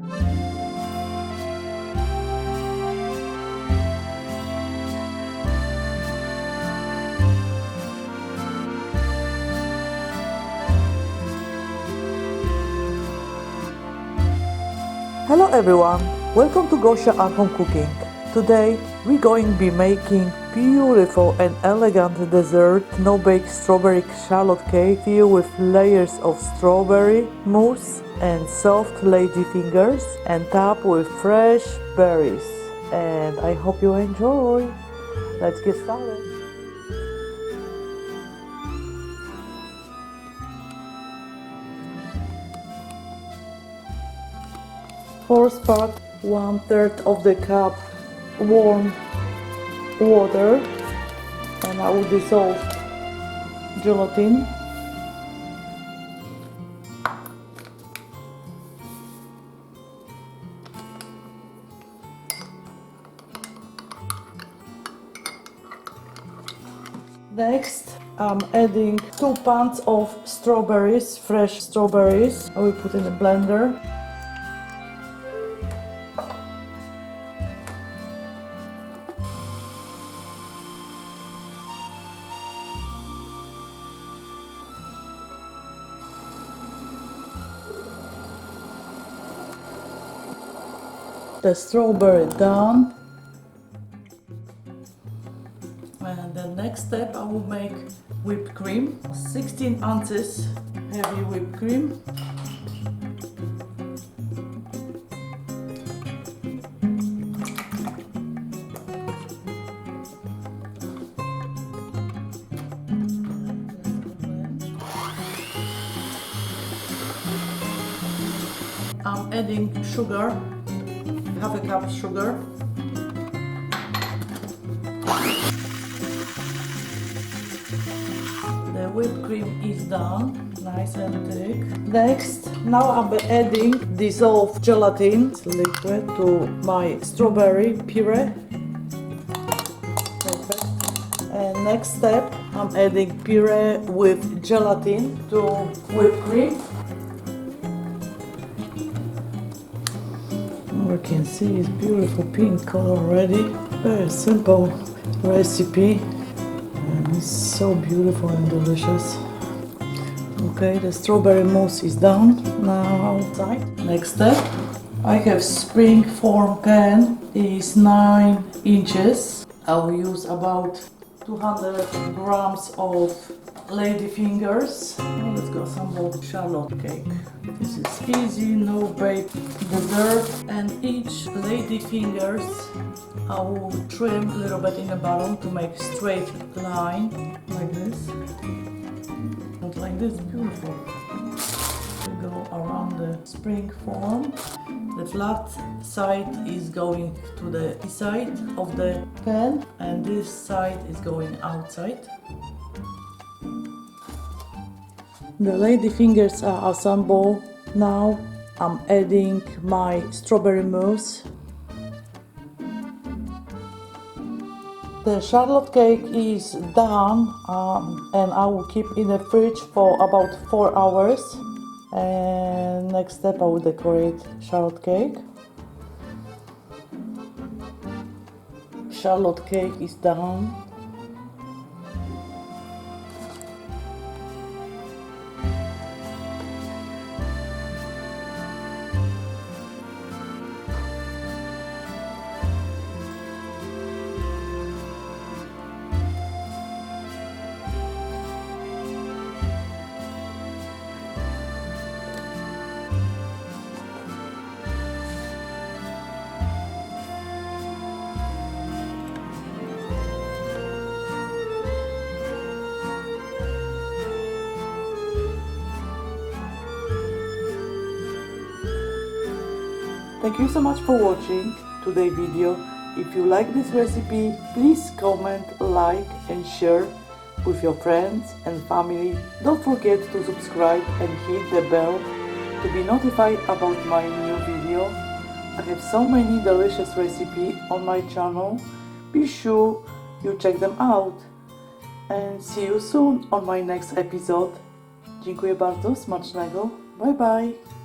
Hello everyone, welcome to Gosia R Home Cooking. Today we're going to be making beautiful and elegant dessert no-bake strawberry charlotte cake filled with layers of strawberry mousse and soft lady fingers and topped with fresh berries. And I hope you enjoy. Let's get started. First part, 1/3 of the cup warm water, and I will dissolve gelatin. Next, I'm adding 2 pounds of strawberries, fresh strawberries. I will put in a blender. The strawberry down, and the next step I will make whipped cream, 16 ounces heavy whipped cream. I'm adding sugar, half a cup sugar. The whipped cream is done, nice and thick. Next, now I'm adding dissolved gelatin liquid to my strawberry puree. Perfect. And next step, I'm adding puree with gelatin to whipped cream. You can see it's beautiful pink color already. Very simple recipe and it's so beautiful and delicious. Okay, the strawberry mousse is done. Now outside. Next step, I have spring form pan. Is 9 inches. I will use about 200 grams of lady fingers. Now let's go assemble charlotte cake. This is easy, no bake dessert, and each lady fingers I will trim a little bit in the bottom to make a straight line like this. Not like this, beautiful. We go around the spring form. The flat side is going to the inside of the pan, and this side is going outside. The lady fingers are assembled. Now I'm adding my strawberry mousse. The charlotte cake is done, and I will keep in the fridge for about 4 hours. And next step, I will decorate charlotte cake. Charlotte cake is done. Thank you so much for watching today's video. If you like this recipe, please comment, like and share with your friends and family. Don't forget to subscribe and hit the bell to be notified about my new video. I have so many delicious recipes on my channel. Be sure you check them out. And see you soon on my next episode. Dziękuję bardzo, smacznego. Bye bye.